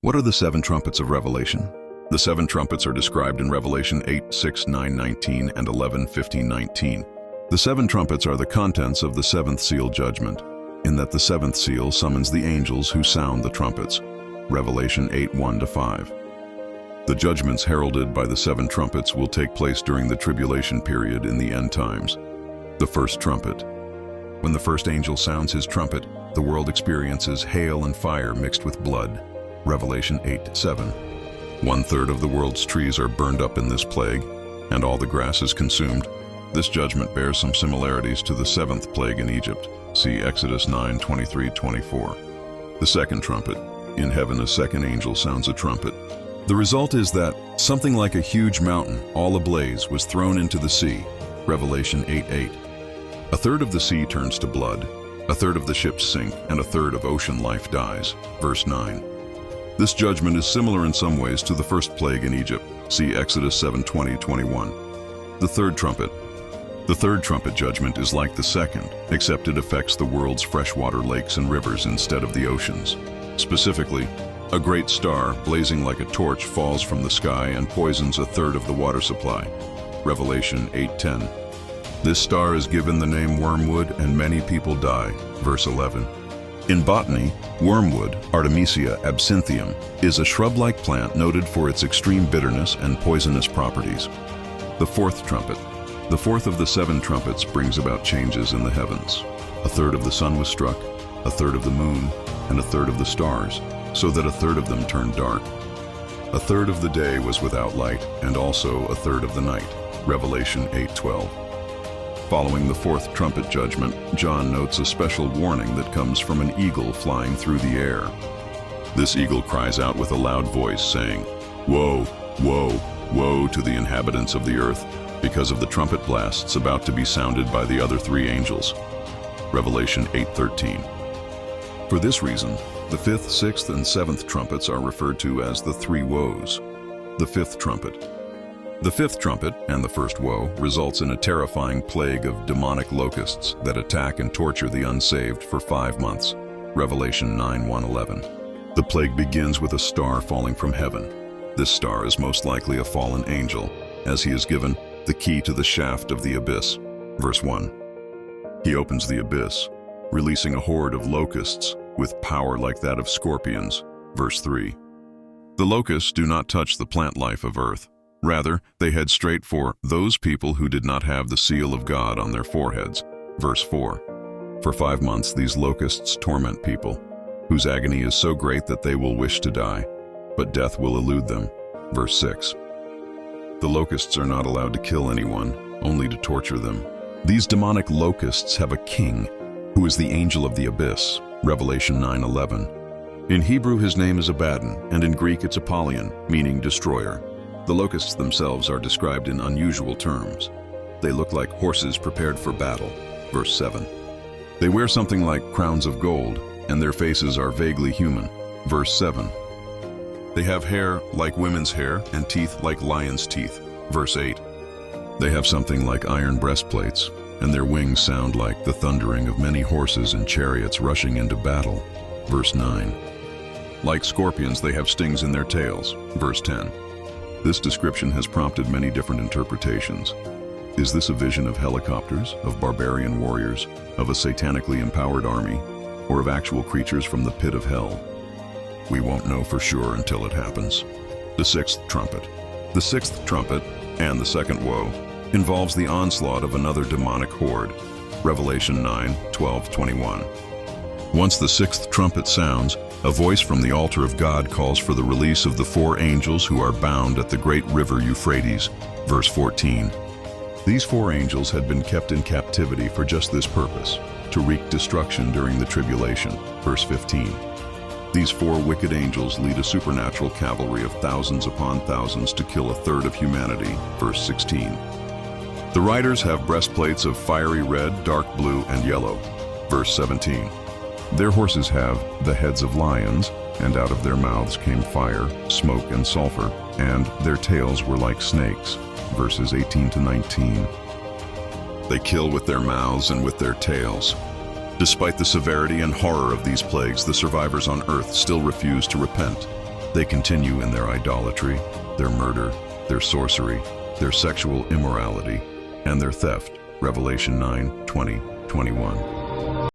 What are the seven trumpets of Revelation? The seven trumpets are described in Revelation 8, 6, 9, 19, and 11, 15, 19. The seven trumpets are the contents of the seventh seal judgment, in that the seventh seal summons the angels who sound the trumpets. Revelation 8, 1-5. The judgments heralded by the seven trumpets will take place during the tribulation period in the end times. The first trumpet. When the first angel sounds his trumpet, the world experiences hail and fire mixed with blood. Revelation 8, 7. 1/3 of the world's trees are burned up in this plague, and all the grass is consumed. This judgment bears some similarities to the seventh plague in Egypt. See Exodus 9, 23-24. The second trumpet. In heaven, a second angel sounds a trumpet. The result is that something like a huge mountain, all ablaze, was thrown into the sea. Revelation 8, 8. 1/3 of the sea turns to blood, 1/3 of the ships sink, and 1/3 of ocean life dies. Verse 9. This judgment is similar in some ways to the first plague in Egypt. See Exodus 7:20-21. The third trumpet. The third trumpet judgment is like the second, except it affects the world's freshwater lakes and rivers instead of the oceans. Specifically, a great star, blazing like a torch, falls from the sky and poisons 1/3 of the water supply. Revelation 8:10. This star is given the name wormwood, and many people die. Verse 11. In botany, wormwood, Artemisia absinthium, is a shrub-like plant noted for its extreme bitterness and poisonous properties. The fourth trumpet. The fourth of the seven trumpets brings about changes in the heavens. 1/3 of the sun was struck, 1/3 of the moon, and 1/3 of the stars, so that 1/3 of them turned dark. 1/3 of the day was without light, and also 1/3 of the night. Revelation 8:12. Following the fourth trumpet judgment, John notes a special warning that comes from an eagle flying through the air. This eagle cries out with a loud voice, saying, "Woe, woe, woe to the inhabitants of the earth, because of the trumpet blasts about to be sounded by the other three angels." Revelation 8:13. For this reason, the fifth, sixth, and seventh trumpets are referred to as the three woes. The fifth trumpet. The fifth trumpet, and the first woe, results in a terrifying plague of demonic locusts that attack and torture the unsaved for 5 months. Revelation 9:1-11. The plague begins with a star falling from heaven. This star is most likely a fallen angel, as he is given the key to the shaft of the abyss. Verse 1. He opens the abyss, releasing a horde of locusts with power like that of scorpions. Verse 3. The locusts do not touch the plant life of earth. Rather, they head straight for those people who did not have the seal of God on their foreheads. Verse 4. For 5 months these locusts torment people, whose agony is so great that they will wish to die, but death will elude them. Verse 6. The locusts are not allowed to kill anyone, only to torture them. These demonic locusts have a king, who is the angel of the abyss. Revelation 9:11. In Hebrew his name is Abaddon, and in Greek it's Apollyon, meaning destroyer. The locusts themselves are described in unusual terms. They look like horses prepared for battle. Verse 7. They wear something like crowns of gold, and their faces are vaguely human. Verse 7. They have hair like women's hair and teeth like lions' teeth. Verse 8. They have something like iron breastplates, and their wings sound like the thundering of many horses and chariots rushing into battle. Verse 9. Like scorpions, they have stings in their tails. Verse 10. This description has prompted many different interpretations. Is this a vision of helicopters, of barbarian warriors, of a satanically empowered army, or of actual creatures from the pit of hell? We won't know for sure until it happens. The sixth trumpet. The sixth trumpet, and the second woe, involves the onslaught of another demonic horde. Revelation 9:12-21. Once the sixth trumpet sounds, a voice from the altar of God calls for the release of the 4 angels who are bound at the great river Euphrates. Verse 14. These 4 angels had been kept in captivity for just this purpose, to wreak destruction during the tribulation. Verse 15. These 4 wicked angels lead a supernatural cavalry of thousands upon thousands to kill 1/3 of humanity. Verse 16. The riders have breastplates of fiery red, dark blue, and yellow. Verse 17. Their horses have the heads of lions, and out of their mouths came fire, smoke, and sulfur, and their tails were like snakes. Verses 18-19. They kill with their mouths and with their tails. Despite the severity and horror of these plagues, the survivors on earth still refuse to repent. They continue in their idolatry, their murder, their sorcery, their sexual immorality, and their theft. Revelation 9:20, 21.